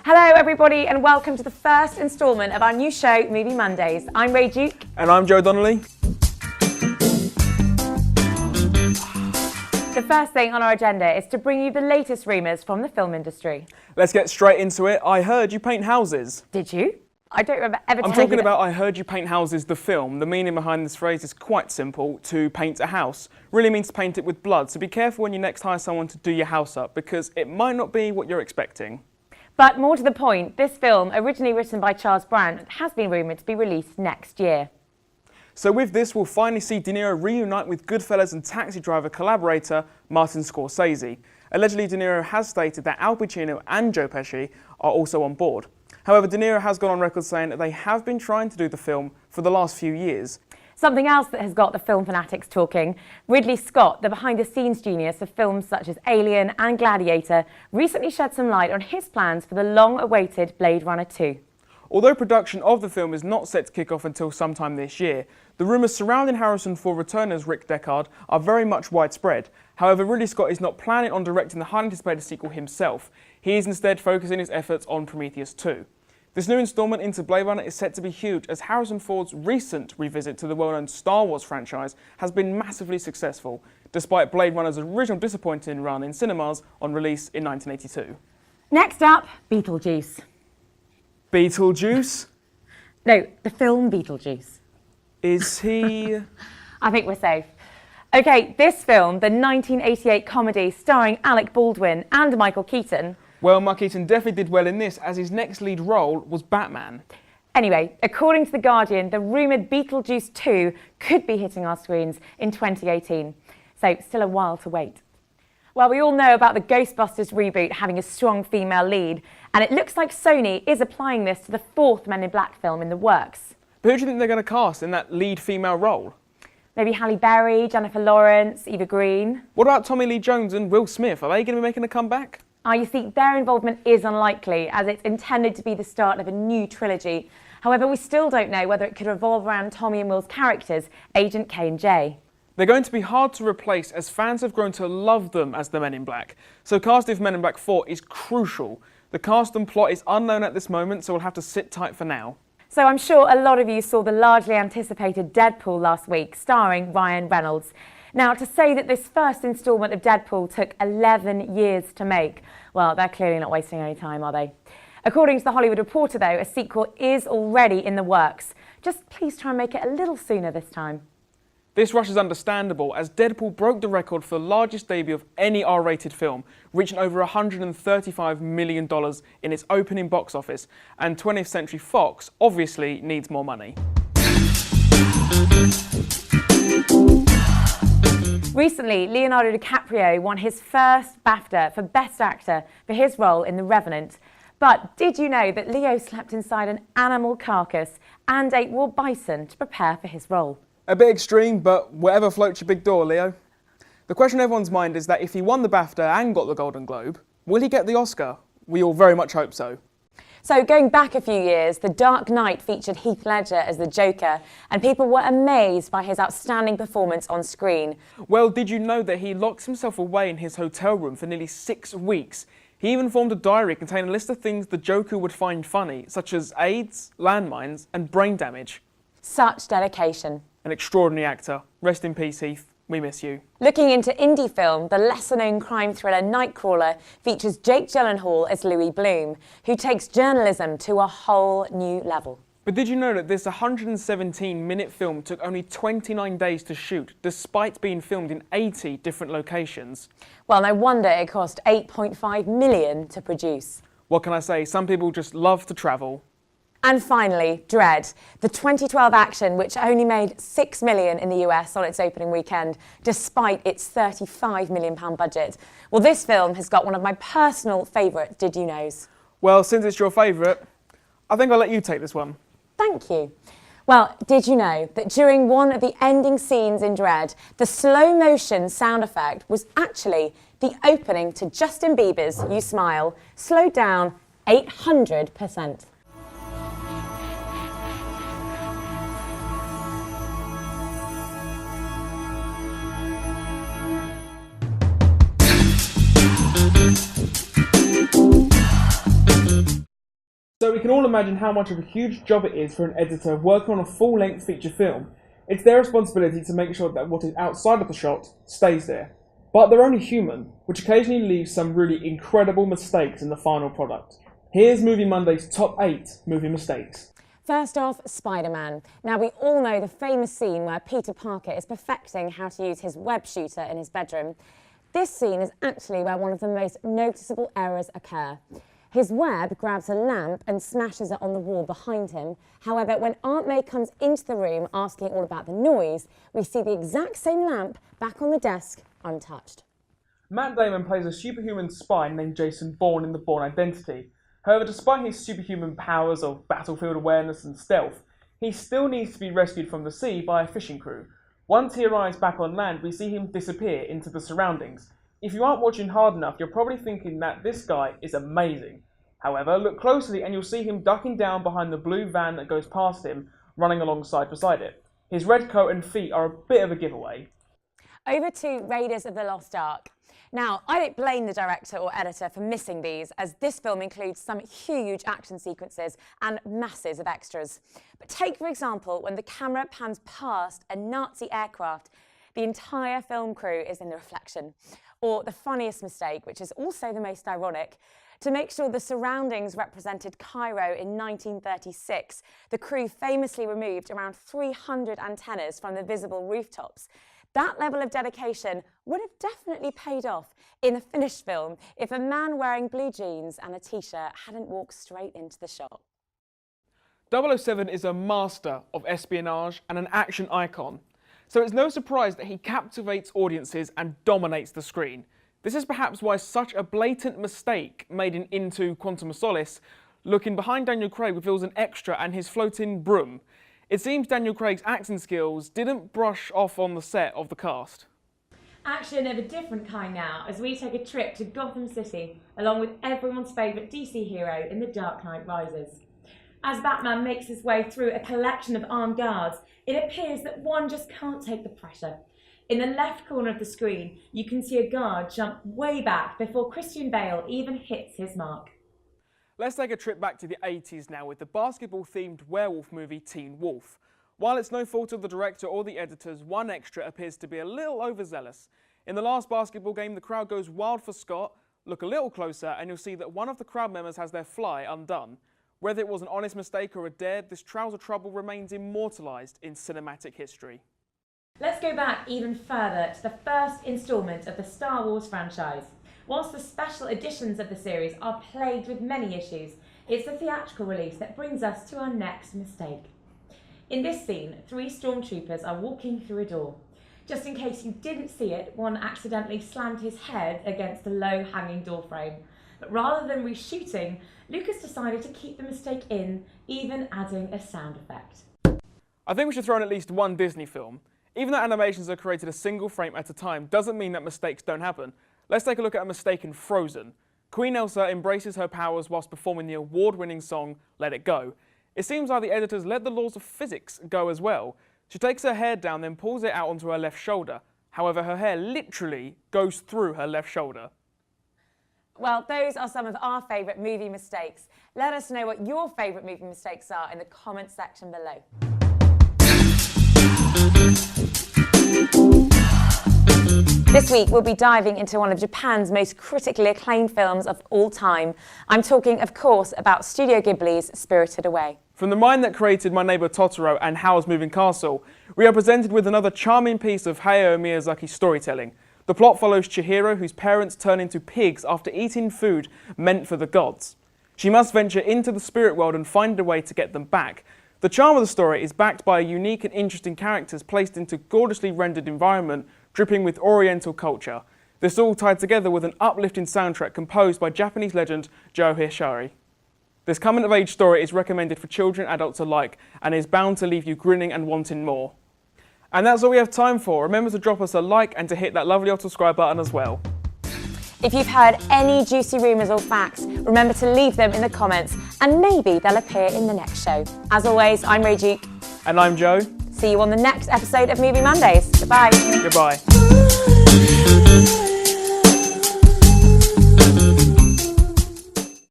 Hello everybody and welcome to the first instalment of our new show, Movie Mondays. I'm Ray Duke. And I'm Joe Donnelly. The first thing on our agenda is to bring you the latest rumours from the film industry. Let's get straight into it. I heard you paint houses. Did you? I don't remember ever I'm telling talking you about I heard you paint houses, the film. The meaning behind this phrase is quite simple. To paint a house really means to paint it with blood. So be careful when you next hire someone to do your house up because it might not be what you're expecting. But more to the point, this film, originally written by Charles Brandt, has been rumoured to be released next year. So with this, we'll finally see De Niro reunite with Goodfellas and Taxi Driver collaborator Martin Scorsese. Allegedly, De Niro has stated that Al Pacino and Joe Pesci are also on board. However, De Niro has gone on record saying that they have been trying to do the film for the last few years. Something else that has got the film fanatics talking, Ridley Scott, the behind-the-scenes genius of films such as Alien and Gladiator, recently shed some light on his plans for the long-awaited Blade Runner 2. Although production of the film is not set to kick off until sometime this year, the rumours surrounding Harrison Ford return as Rick Deckard are very much widespread. However, Ridley Scott is not planning on directing the highly anticipated sequel himself. He is instead focusing his efforts on Prometheus 2. This new instalment into Blade Runner is set to be huge as Harrison Ford's recent revisit to the well-known Star Wars franchise has been massively successful, despite Blade Runner's original disappointing run in cinemas on release in 1982. Next up, Beetlejuice. Beetlejuice? No, the film Beetlejuice. Is he... I think we're safe. OK, this film, the 1988 comedy starring Alec Baldwin and Michael Keaton. Well, Mark Keaton definitely did well in this, as his next lead role was Batman. Anyway, according to The Guardian, the rumoured Beetlejuice 2 could be hitting our screens in 2018. So, still a while to wait. Well, we all know about the Ghostbusters reboot having a strong female lead, and it looks like Sony is applying this to the fourth Men in Black film in the works. But who do you think they're going to cast in that lead female role? Maybe Halle Berry, Jennifer Lawrence, Eva Green. What about Tommy Lee Jones and Will Smith? Are they going to be making a comeback? You see, their involvement is unlikely, as it's intended to be the start of a new trilogy. However, we still don't know whether it could revolve around Tommy and Will's characters, Agent K and J. They're going to be hard to replace as fans have grown to love them as the Men in Black. So casting for Men in Black 4 is crucial. The cast and plot is unknown at this moment, so we'll have to sit tight for now. So I'm sure a lot of you saw the largely anticipated Deadpool last week, starring Ryan Reynolds. Now, to say that this first instalment of Deadpool took 11 years to make, well, they're clearly not wasting any time, are they? According to The Hollywood Reporter, though, a sequel is already in the works. Just please try and make it a little sooner this time. This rush is understandable, as Deadpool broke the record for the largest debut of any R-rated film, reaching over $135 million in its opening box office, and 20th Century Fox obviously needs more money. Recently, Leonardo DiCaprio won his first BAFTA for Best Actor for his role in The Revenant. But did you know that Leo slept inside an animal carcass and ate raw bison to prepare for his role? A bit extreme, but whatever floats your big door, Leo. The question on everyone's mind is that if he won the BAFTA and got the Golden Globe, will he get the Oscar? We all very much hope so. So going back a few years, The Dark Knight featured Heath Ledger as the Joker, and people were amazed by his outstanding performance on screen. Well, did you know that he locked himself away in his hotel room for nearly 6 weeks? He even formed a diary containing a list of things the Joker would find funny, such as AIDS, landmines, and brain damage. Such dedication. An extraordinary actor. Rest in peace, Heath. We miss you. Looking into indie film, the lesser-known crime thriller Nightcrawler features Jake Gyllenhaal as Louis Bloom, who takes journalism to a whole new level. But did you know that this 117-minute film took only 29 days to shoot, despite being filmed in 80 different locations? Well, no wonder it cost $8.5 million to produce. What can I say? Some people just love to travel. And finally, Dredd, the 2012 action which only made $6 million in the US on its opening weekend, despite its £35 million budget. Well, this film has got one of my personal favourite Did You Knows. Well, since it's your favourite, I think I'll let you take this one. Thank you. Well, did you know that during one of the ending scenes in Dredd, the slow-motion sound effect was actually the opening to Justin Bieber's You Smile, slowed down 800%. So we can all imagine how much of a huge job it is for an editor working on a full-length feature film. It's their responsibility to make sure that what is outside of the shot stays there. But they're only human, which occasionally leaves some really incredible mistakes in the final product. Here's Movie Monday's top 8 movie mistakes. First off, Spider-Man. Now, we all know the famous scene where Peter Parker is perfecting how to use his web shooter in his bedroom. This scene is actually where one of the most noticeable errors occur. His web grabs a lamp and smashes it on the wall behind him. However, when Aunt May comes into the room asking all about the noise, we see the exact same lamp back on the desk, untouched. Matt Damon plays a superhuman spy named Jason Bourne in The Bourne Identity. However, despite his superhuman powers of battlefield awareness and stealth, he still needs to be rescued from the sea by a fishing crew. Once he arrives back on land, we see him disappear into the surroundings. If you aren't watching hard enough, you're probably thinking that this guy is amazing. However, look closely and you'll see him ducking down behind the blue van that goes past him, running alongside beside it. His red coat and feet are a bit of a giveaway. Over to Raiders of the Lost Ark. Now, I don't blame the director or editor for missing these, as this film includes some huge action sequences and masses of extras. But take, for example, when the camera pans past a Nazi aircraft, the entire film crew is in the reflection. Or the funniest mistake, which is also the most ironic, to make sure the surroundings represented Cairo in 1936, the crew famously removed around 300 antennas from the visible rooftops. That level of dedication would have definitely paid off in the finished film if a man wearing blue jeans and a t-shirt hadn't walked straight into the shot. 007 is a master of espionage and an action icon, so it's no surprise that he captivates audiences and dominates the screen. This is perhaps why such a blatant mistake made in Into Quantum of Solace, looking behind Daniel Craig reveals an extra and his floating broom. It seems Daniel Craig's acting skills didn't brush off on the set of the cast. Action of a different kind now, as we take a trip to Gotham City, along with everyone's favourite DC hero in The Dark Knight Rises. As Batman makes his way through a collection of armed guards, it appears that one just can't take the pressure. In the left corner of the screen, you can see a guard jump way back before Christian Bale even hits his mark. Let's take a trip back to the 80s now with the basketball-themed werewolf movie Teen Wolf. While it's no fault of the director or the editors, one extra appears to be a little overzealous. In the last basketball game, the crowd goes wild for Scott. Look a little closer and you'll see that one of the crowd members has their fly undone. Whether it was an honest mistake or a dare, this trouser trouble remains immortalised in cinematic history. Let's go back even further to the first instalment of the Star Wars franchise. Whilst the special editions of the series are plagued with many issues, it's the theatrical release that brings us to our next mistake. In this scene, 3 stormtroopers are walking through a door. Just in case you didn't see it, one accidentally slammed his head against the low-hanging door frame. But rather than reshooting, Lucas decided to keep the mistake in, even adding a sound effect. I think we should throw in at least one Disney film. Even though animations are created a single frame at a time doesn't mean that mistakes don't happen. Let's take a look at a mistake in Frozen. Queen Elsa embraces her powers whilst performing the award-winning song Let It Go. It seems like the editors let the laws of physics go as well. She takes her hair down, then pulls it out onto her left shoulder. However, her hair literally goes through her left shoulder. Well, those are some of our favourite movie mistakes. Let us know what your favourite movie mistakes are in the comments section below. This week, we'll be diving into one of Japan's most critically acclaimed films of all time. I'm talking, of course, about Studio Ghibli's Spirited Away. From the mind that created My Neighbor Totoro and Howl's Moving Castle, we are presented with another charming piece of Hayao Miyazaki's storytelling. The plot follows Chihiro, whose parents turn into pigs after eating food meant for the gods. She must venture into the spirit world and find a way to get them back. The charm of the story is backed by unique and interesting characters placed into gorgeously rendered environment dripping with Oriental culture. This all tied together with an uplifting soundtrack composed by Japanese legend Joe Hisaishi. This coming-of-age story is recommended for children and adults alike and is bound to leave you grinning and wanting more. And that's all we have time for. Remember to drop us a like and to hit that lovely old subscribe button as well. If you've heard any juicy rumours or facts, remember to leave them in the comments and maybe they'll appear in the next show. As always, I'm Ray Duke. And I'm Joe. See you on the next episode of Movie Mondays. Goodbye. Goodbye.